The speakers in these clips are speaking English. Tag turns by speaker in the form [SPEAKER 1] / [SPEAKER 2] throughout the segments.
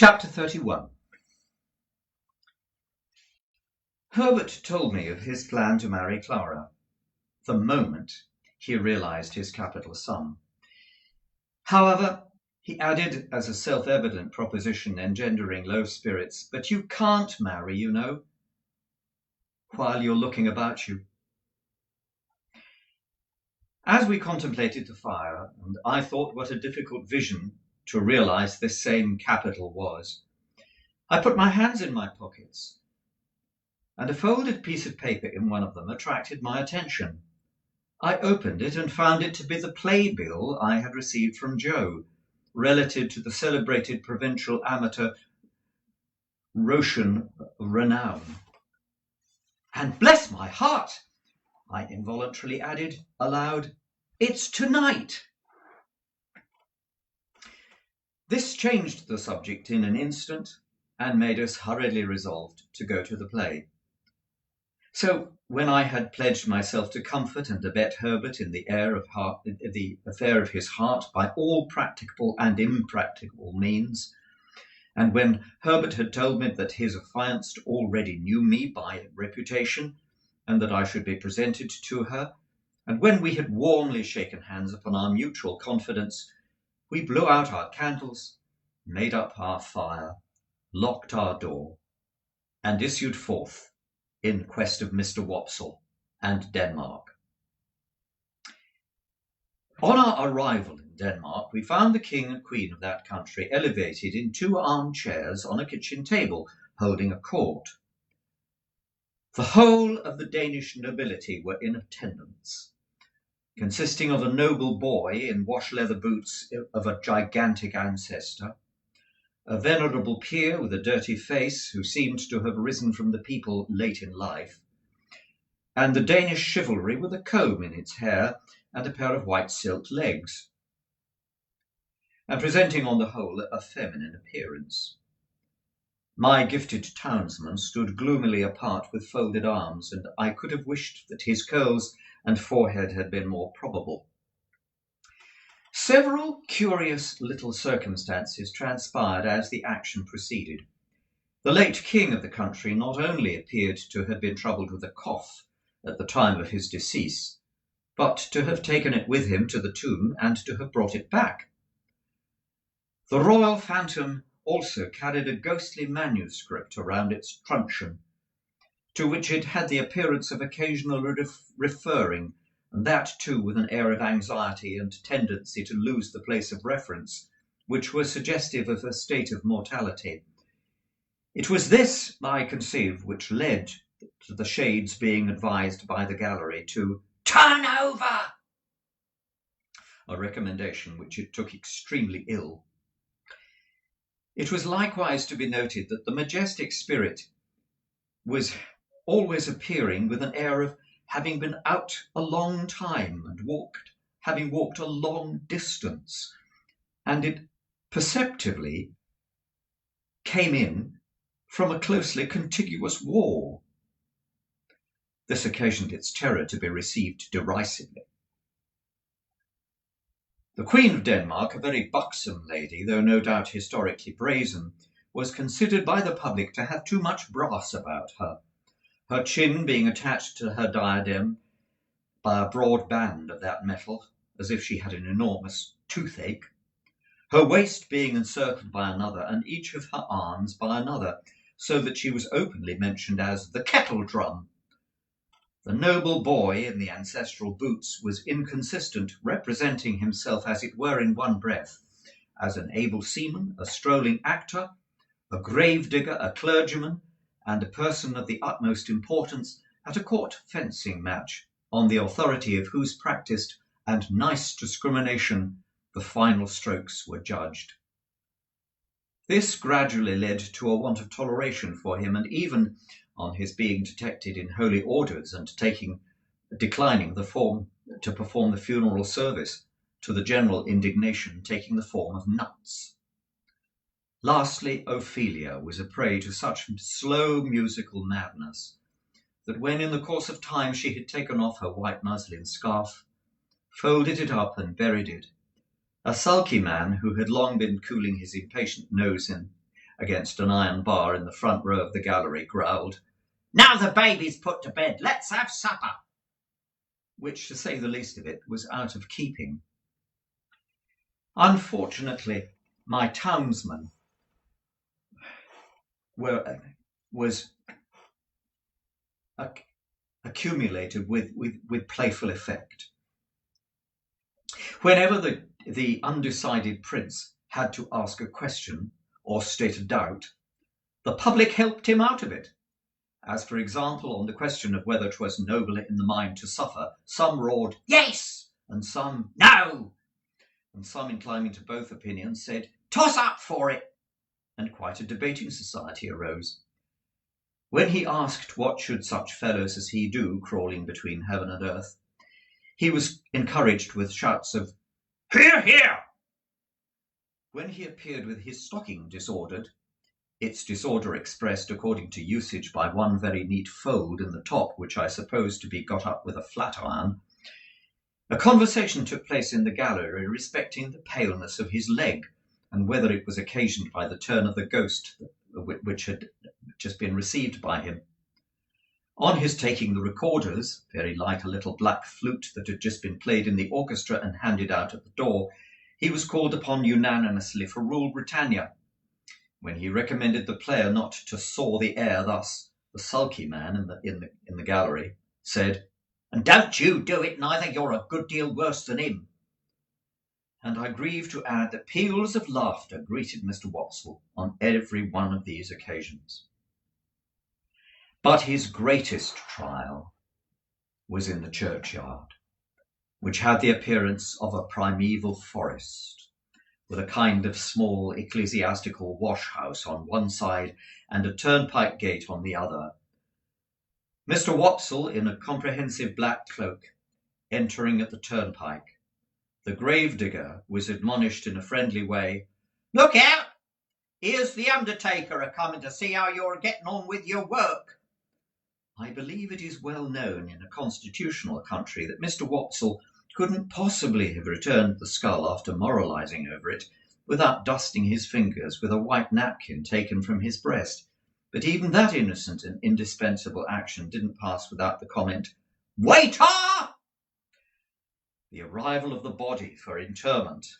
[SPEAKER 1] Chapter 31. Herbert told me of his plan to marry Clara, the moment he realized his capital sum. However, he added as a self-evident proposition engendering low spirits, "But you can't marry, you know, while you're looking about you." As we contemplated the fire, and I thought what a difficult vision to realize this same capital was, I put my hands in my pockets, and a folded piece of paper in one of them attracted my attention. I opened it and found it to be the playbill I had received from Joe, relative to the celebrated provincial amateur Roshan renown. "And bless my heart," I involuntarily added aloud, "it's tonight." This changed the subject in an instant and made us hurriedly resolved to go to the play. So when I had pledged myself to comfort and abet Herbert in the affair of his heart by all practicable and impracticable means, and when Herbert had told me that his affianced already knew me by reputation, and that I should be presented to her, and when we had warmly shaken hands upon our mutual confidence, we blew out our candles, made up our fire, locked our door, and issued forth in quest of Mr. Wopsle and Denmark. On our arrival in Denmark, we found the king and queen of that country elevated in 2 armchairs on a kitchen table, holding a court. The whole of the Danish nobility were in attendance, consisting of a noble boy in wash-leather boots of a gigantic ancestor, a venerable peer with a dirty face who seemed to have risen from the people late in life, and the Danish chivalry with a comb in its hair and a pair of white silk legs, and presenting on the whole a feminine appearance. My gifted townsman stood gloomily apart with folded arms, and I could have wished that his curls and forehead had been more probable. Several curious little circumstances transpired as the action proceeded. The late king of the country not only appeared to have been troubled with a cough at the time of his decease, but to have taken it with him to the tomb and to have brought it back. The royal phantom also carried a ghostly manuscript around its truncheon, to which it had the appearance of occasionally referring, and that too with an air of anxiety and tendency to lose the place of reference, which was suggestive of a state of mortality. It was this, I conceive, which led to the shades being advised by the gallery to "turn over," a recommendation which it took extremely ill. It was likewise to be noted that the majestic spirit was always appearing with an air of having been out a long time and having walked a long distance, and it perceptibly came in from a closely contiguous wall. This occasioned its terror to be received derisively. The Queen of Denmark, a very buxom lady, though no doubt historically brazen, was considered by the public to have too much brass about her, her chin being attached to her diadem by a broad band of that metal, as if she had an enormous toothache, her waist being encircled by another, and each of her arms by another, so that she was openly mentioned as the kettle drum. The noble boy in the ancestral boots was inconsistent, representing himself, as it were, in one breath, as an able seaman, a strolling actor, a grave-digger, a clergyman, and a person of the utmost importance at a court fencing match, on the authority of whose practised and nice discrimination the final strokes were judged. This gradually led to a want of toleration for him, and even on his being detected in holy orders and declining to perform the funeral service, to the general indignation taking the form of nuts. Lastly, Ophelia was a prey to such slow musical madness that when in the course of time she had taken off her white muslin scarf, folded it up and buried it, a sulky man who had long been cooling his impatient nose against an iron bar in the front row of the gallery, growled, "Now the baby's put to bed, let's have supper," which, to say the least of it, was out of keeping. Unfortunately, my townsman was accumulated with playful effect. Whenever the undecided prince had to ask a question or state a doubt, the public helped him out of it. As, for example, on the question of whether 'twas nobler in the mind to suffer, some roared, "Yes," and some, "No," and some, inclining to both opinions, said, "Toss up for it," and quite a debating society arose. When he asked what should such fellows as he do, crawling between heaven and earth, he was encouraged with shouts of "Hear, hear!" When he appeared with his stocking disordered, its disorder expressed according to usage by one very neat fold in the top, which I suppose to be got up with a flat iron, a conversation took place in the gallery respecting the paleness of his leg, and whether it was occasioned by the turn of the ghost which had just been received by him. On his taking the recorders, very like a little black flute that had just been played in the orchestra and handed out at the door, he was called upon unanimously for Rule Britannia. When he recommended the player not to saw the air thus, the sulky man in the gallery said, "And don't you do it neither, you're a good deal worse than him." And I grieve to add that peals of laughter greeted Mr. Wopsle on every one of these occasions. But his greatest trial was in the churchyard, which had the appearance of a primeval forest, with a kind of small ecclesiastical wash-house on one side and a turnpike gate on the other. Mr. Wopsle, in a comprehensive black cloak, entering at the turnpike, the gravedigger was admonished in a friendly way, "Look out! Here's the undertaker a-coming to see how you're getting on with your work." I believe it is well known in a constitutional country that Mr. Wopsle couldn't possibly have returned the skull after moralising over it without dusting his fingers with a white napkin taken from his breast. But even that innocent and indispensable action didn't pass without the comment, "Waiter!" The arrival of the body for interment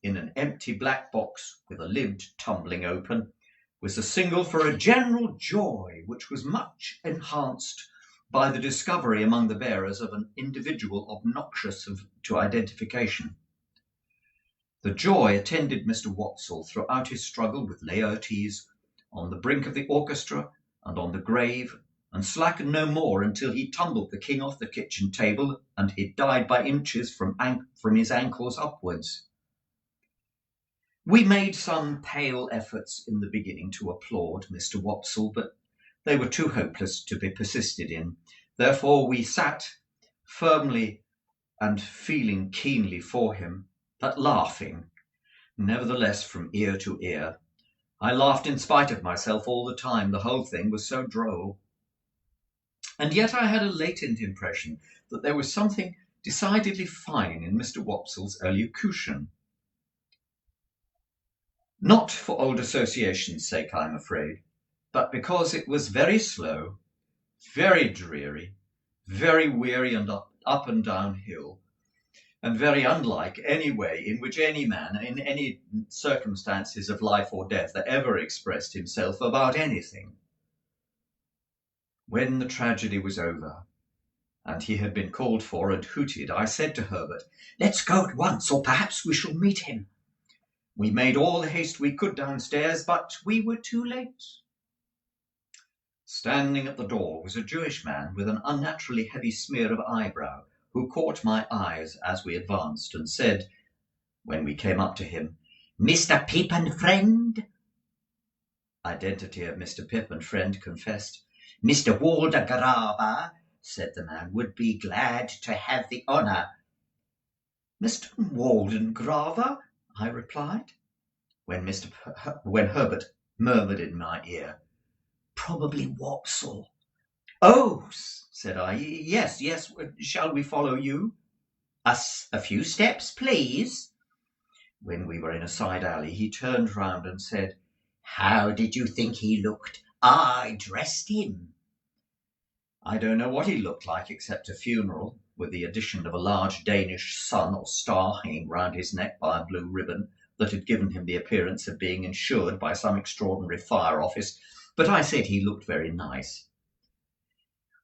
[SPEAKER 1] in an empty black box with a lid tumbling open was a signal for a general joy which was much enhanced by the discovery among the bearers of an individual obnoxious to identification. The joy attended Mr. Wopsle throughout his struggle with Laertes, on the brink of the orchestra and on the grave, and slackened no more until he tumbled the king off the kitchen table and he died by inches from his ankles upwards. We made some pale efforts in the beginning to applaud Mr. Wopsle, but they were too hopeless to be persisted in. Therefore we sat firmly and feeling keenly for him, but laughing, nevertheless, from ear to ear. I laughed in spite of myself all the time, the whole thing was so droll. And yet I had a latent impression that there was something decidedly fine in Mr. Wopsle's elocution. Not for old association's sake, I'm afraid, but because it was very slow, very dreary, very weary and up and down hill, and very unlike any way in which any man, in any circumstances of life or death, ever expressed himself about anything. When the tragedy was over, and he had been called for and hooted, I said to Herbert, "Let's go at once, or perhaps we shall meet him." We made all the haste we could downstairs, but we were too late. Standing at the door was a Jewish man with an unnaturally heavy smear of eyebrow, who caught my eyes as we advanced and said, when we came up to him, "Mr. Pip and friend?" Identity of Mr. Pip and friend confessed. "Mr. Waldegraver," said the man, "would be glad to have the honour." "Mr. Waldegraver?" I replied, when Herbert murmured in my ear, "Probably Wopsle." "Oh," said I, yes, shall we follow you?" A few steps, please." When we were in a side alley, he turned round and said,
[SPEAKER 2] How did you think he looked? I dressed him.
[SPEAKER 1] I don't know what he looked like except a funeral, with the addition of a large Danish sun or star hanging round his neck by a blue ribbon that had given him the appearance of being insured by some extraordinary fire office, but I said he looked very nice.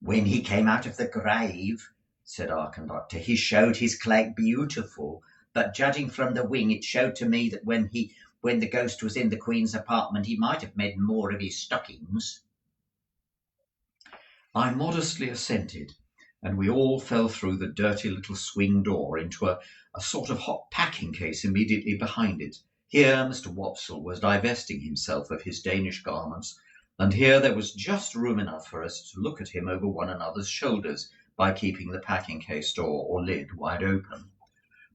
[SPEAKER 2] When he came out of the grave, said our conductor, he showed his cloak beautiful, but judging from the wing, it showed to me that when the ghost was in the Queen's apartment, he might have made more of his stockings.
[SPEAKER 1] I modestly assented, and we all fell through the dirty little swing door into a sort of hot packing case immediately behind it. Here Mr. Wopsle was divesting himself of his Danish garments, and here there was just room enough for us to look at him over one another's shoulders by keeping the packing case door or lid wide open.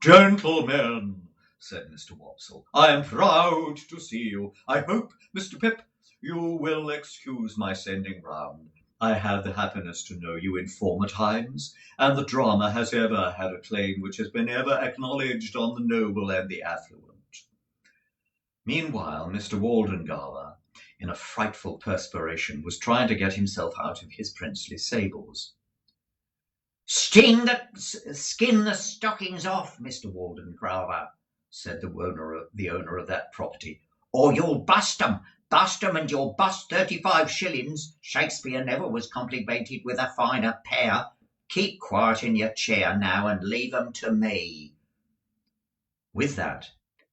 [SPEAKER 1] "Gentlemen," said Mr. Wopsle, "I am proud to see you. I hope, Mr. Pip, you will excuse my sending round. I had the happiness to know you in former times, and the drama has ever had a claim which has been ever acknowledged on the noble and the affluent." Meanwhile, Mr. Waldengarver, in a frightful perspiration, was trying to get himself out of his princely sables.
[SPEAKER 2] "Skin the stockings off, Mr. Waldengarver," said the owner of that property, "or you'll bust 'em. Bust 'em, and you'll bust 35 shillings. Shakespeare never was complimented with a finer pair. Keep quiet in your chair now, and leave 'em to me."
[SPEAKER 1] With that,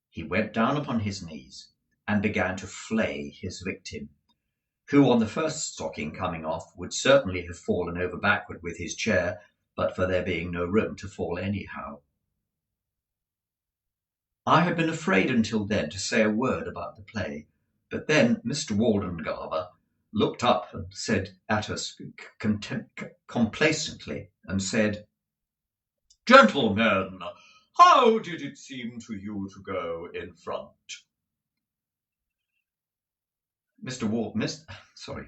[SPEAKER 1] he went down upon his knees and began to flay his victim, who on the first stocking coming off would certainly have fallen over backward with his chair, but for there being no room to fall anyhow. I had been afraid until then to say a word about the play, but then Mr. Waldengarver looked up and said at us complacently, and said, "Gentlemen, how did it seem to you to go in front?"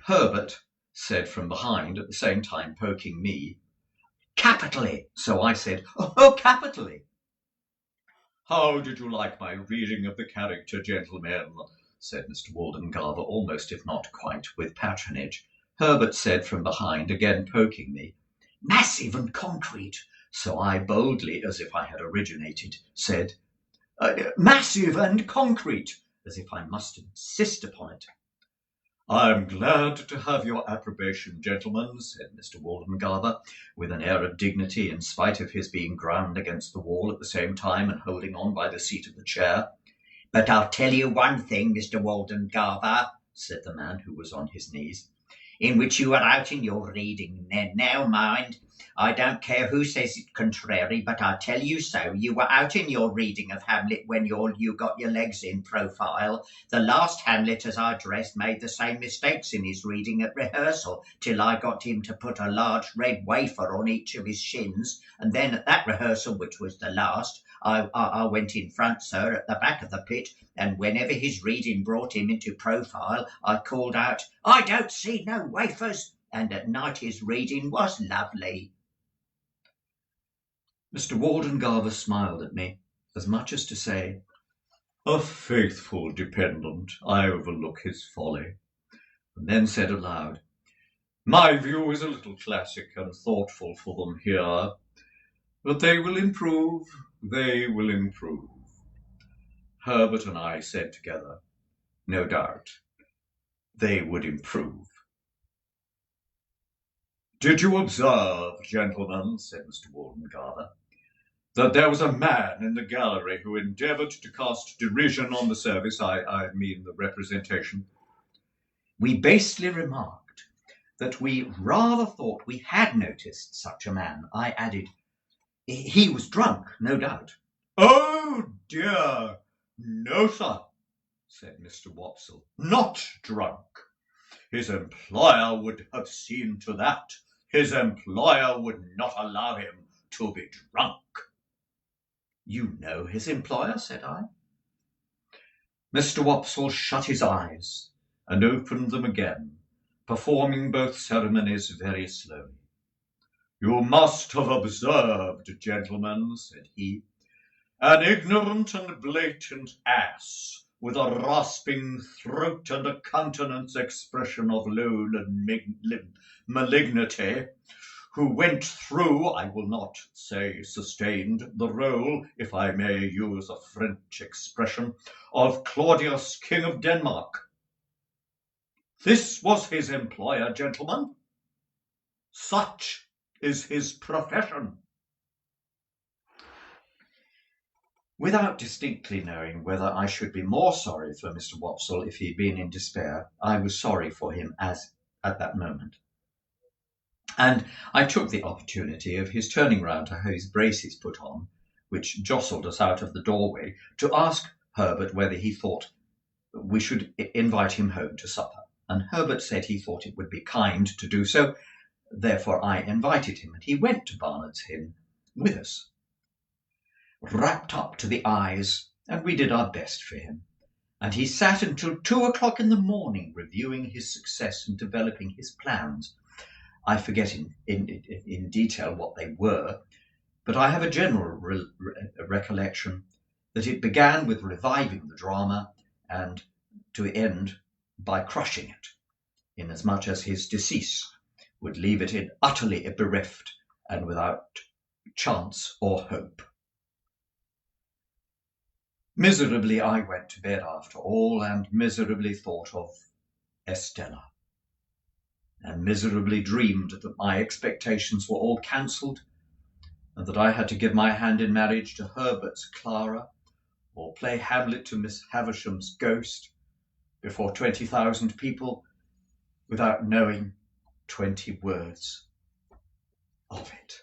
[SPEAKER 1] Herbert said from behind, at the same time poking me, "Capitally." So I said, "Oh, capitally." "How did you like my reading of the character, gentlemen?" said Mr. Waldengarver, almost, if not quite, with patronage. Herbert said from behind, again poking me, "Massive and concrete." So I boldly, as if I had originated, said, "Massive and concrete," as if I must insist upon it. "I'm glad to have your approbation, gentlemen," said Mr. Waldengarver, with an air of dignity, in spite of his being ground against the wall at the same time and holding on by the seat of the chair.
[SPEAKER 2] "But I'll tell you one thing, Mr. Waldengarver," said the man who was on his knees, "in which you are out in your reading. Now mind, I don't care who says it contrary, but I tell you so. You were out in your reading of Hamlet when you got your legs in profile. The last Hamlet as I dressed made the same mistakes in his reading at rehearsal, till I got him to put a large red wafer on each of his shins, and then at that rehearsal, which was the last, I went in front, sir, at the back of the pit, and whenever his reading brought him into profile, I called out, 'I don't see no wafers,' and at night his reading was lovely."
[SPEAKER 1] Mr. Waldengarver smiled at me, as much as to say, "A faithful dependent, I overlook his folly," and then said aloud, "My view is a little classic and thoughtful for them here, but they will improve, they will improve." Herbert and I said together, "No doubt, they would improve." "Did you observe, gentlemen," said Mr. Waldengarver, "that there was a man in the gallery who endeavoured to cast derision on the service, I mean the representation?" We basely remarked that we rather thought we had noticed such a man. I added, "He was drunk, no doubt." "Oh dear, no, sir," said Mr. Wopsle, "not drunk. His employer would have seen to that. His employer would not allow him to be drunk." "You know his employer?" said I. Mr. Wopsle shut his eyes and opened them again, performing both ceremonies very slowly. "You must have observed, gentlemen," said he, "an ignorant and blatant ass with a rasping throat and a countenance expression of low malignity, who went through, I will not say sustained, the role, if I may use a French expression, of Claudius, King of Denmark. This was his employer, gentlemen. Such is his profession. Without distinctly knowing whether I should be more sorry for Mr. Wopsle if he had been in despair, I was sorry for him as at that moment. And I took the opportunity of his turning round to have his braces put on, which jostled us out of the doorway, to ask Herbert whether he thought we should invite him home to supper. And Herbert said he thought it would be kind to do so. Therefore I invited him, and he went to Barnard's Inn with us, wrapped up to the eyes, and we did our best for him. And he sat until 2 o'clock in the morning, reviewing his success and developing his plans. I forget in detail what they were, but I have a general recollection that it began with reviving the drama and to end by crushing it, inasmuch as his decease would leave it utterly bereft and without chance or hope. Miserably I went to bed after all, and miserably thought of Estella, and miserably dreamed that my expectations were all cancelled, and that I had to give my hand in marriage to Herbert's Clara, or play Hamlet to Miss Havisham's ghost, before 20,000 people, without knowing 20 words of it.